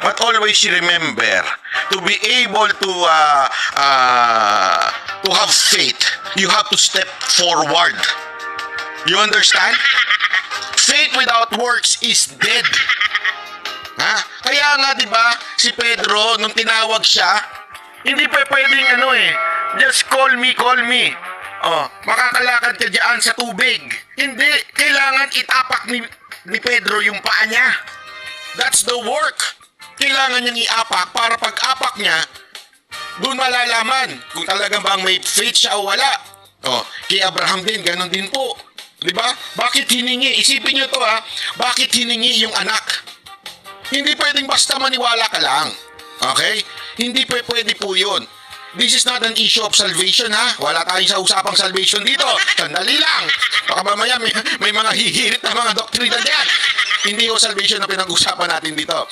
But always remember to be able to have faith. You have to step forward. You understand? Faith without works is dead. Ha? Kaya nga 'di ba, si Pedro nung tinawag siya, hindi pa pwedeng just call me. Oh, makakalakad ka diyan sa tubig. Hindi, kailangan itapak ni Pedro yung paa niya. That's the work. Kailangan niyang iapak para pag-apak niya, doon malalaman kung talagang bang may faith siya o wala. Oh, kay Abraham din, ganun din po. 'Di ba? Bakit hiningi? Isipin niyo 'to Bakit hiningi yung anak? Hindi pwedeng basta maniwala ka lang. Okay? Hindi pwede po 'yun. This is not an issue of salvation, ha? Wala tayong sa usapang salvation dito. Sandali lang. Baka mamaya may mga hihirit na mga doktrina diyan. Hindi o salvation na pinag-usapan natin dito.